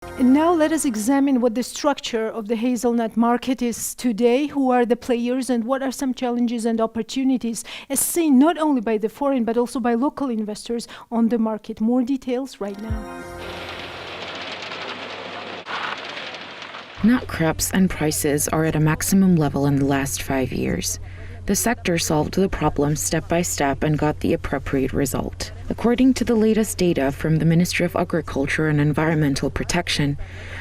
And now let us examine what the structure of the hazelnut market is today, who are the players, and what are some challenges and opportunities as seen not only by the foreign but also by local investors on the market. More details right now. Nut crops and prices are at a maximum level in the last 5 years. The sector solved the problem step by step and got the appropriate result. According to the latest data from the Ministry of Agriculture and Environmental Protection,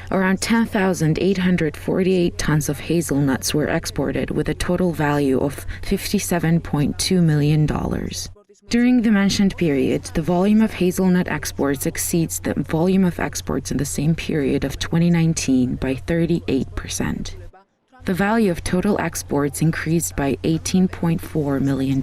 around 10,848 tons of hazelnuts were exported with a total value of $57.2 million. During the mentioned period, the volume of hazelnut exports exceeds the volume of exports in the same period of 2019 by 38%. The value of total exports increased by $18.4 million.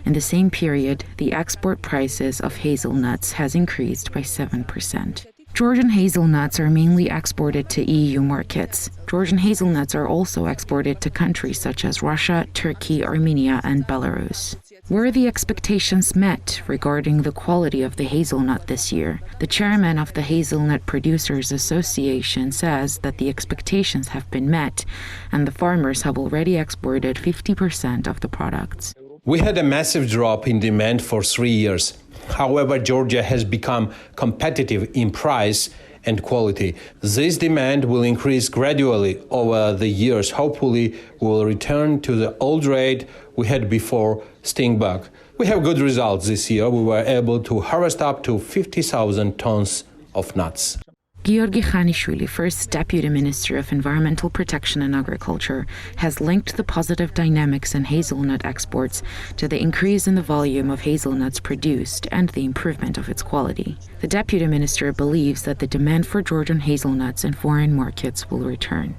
In the same period, the export prices of hazelnuts has increased by 7%. Georgian hazelnuts are mainly exported to EU markets. Georgian hazelnuts are also exported to countries such as Russia, Turkey, Armenia, and Belarus. Were the expectations met regarding the quality of the hazelnut this year? The chairman of the Hazelnut Producers Association says that the expectations have been met and the farmers have already exported 50% of the products. We had a massive drop in demand for 3 years. However, Georgia has become competitive in price and quality. This demand will increase gradually over the years. Hopefully, we will return to the old rate we had before sting bug. We have good results this year. We were able to harvest up to 50,000 tons of nuts. Georgi Khanishvili, first Deputy Minister of Environmental Protection and Agriculture, has linked the positive dynamics in hazelnut exports to the increase in the volume of hazelnuts produced and the improvement of its quality. The Deputy Minister believes that the demand for Georgian hazelnuts in foreign markets will return.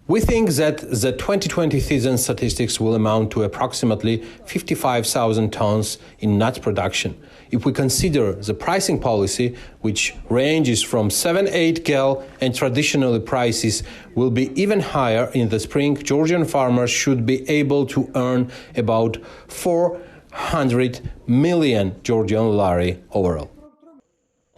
We think that the 2020 season statistics will amount to approximately 55,000 tons in nut production. If we consider the pricing policy, which ranges from 7-8 gal, and traditionally prices will be even higher in the spring, Georgian farmers should be able to earn about 400 million Georgian lari overall.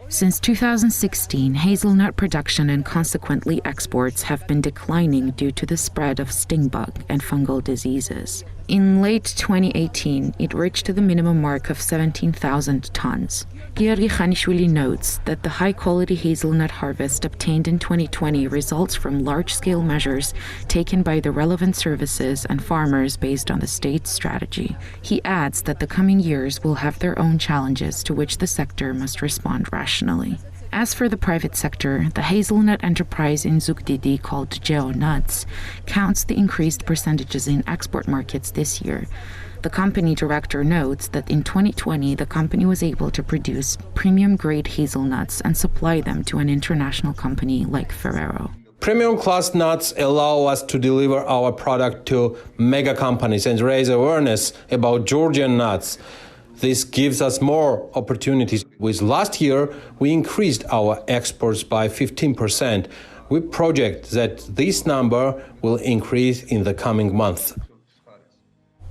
Since 2016, hazelnut production and consequently exports have been declining due to the spread of sting bug and fungal diseases. In late 2018, it reached the minimum mark of 17,000 tons. Georgi Khanishvili notes that the high-quality hazelnut harvest obtained in 2020 results from large-scale measures taken by the relevant services and farmers based on the state's strategy. He adds that the coming years will have their own challenges to which the sector must respond rationally. As for the private sector, the hazelnut enterprise in Zugdidi called Geo Nuts counts the increased percentages in export markets this year. The company director notes that in 2020, the company was able to produce premium-grade hazelnuts and supply them to an international company like Ferrero. Premium class nuts allow us to deliver our product to mega companies and raise awareness about Georgian nuts. This gives us more opportunities. With last year, we increased our exports by 15%. We project that this number will increase in the coming months.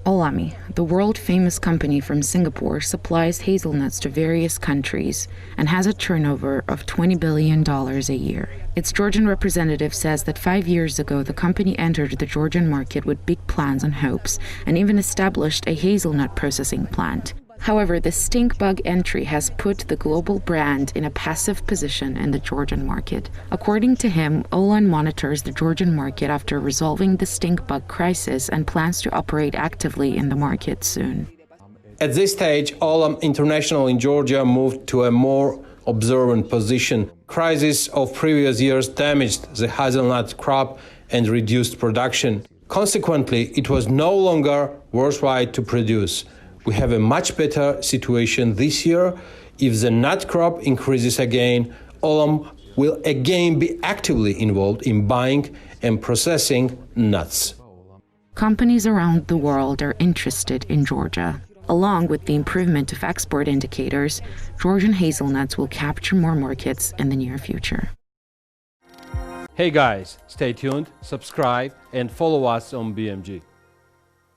Olami, the world-famous company from Singapore, supplies hazelnuts to various countries and has a turnover of $20 billion a year. Its Georgian representative says that 5 years ago, the company entered the Georgian market with big plans and hopes and even established a hazelnut processing plant. However, the stink bug entry has put the global brand in a passive position in the Georgian market. According to him, Olan monitors the Georgian market after resolving the stink bug crisis and plans to operate actively in the market soon. At this stage, Olam International in Georgia moved to a more observant position. Crisis of previous years damaged the hazelnut crop and reduced production. Consequently, it was no longer worthwhile to produce. We have a much better situation this year. If the nut crop increases again, Olam will again be actively involved in buying and processing nuts. Companies around the world are interested in Georgia. Along with the improvement of export indicators, Georgian hazelnuts will capture more markets in the near future. Hey guys, stay tuned, subscribe and follow us on BMG.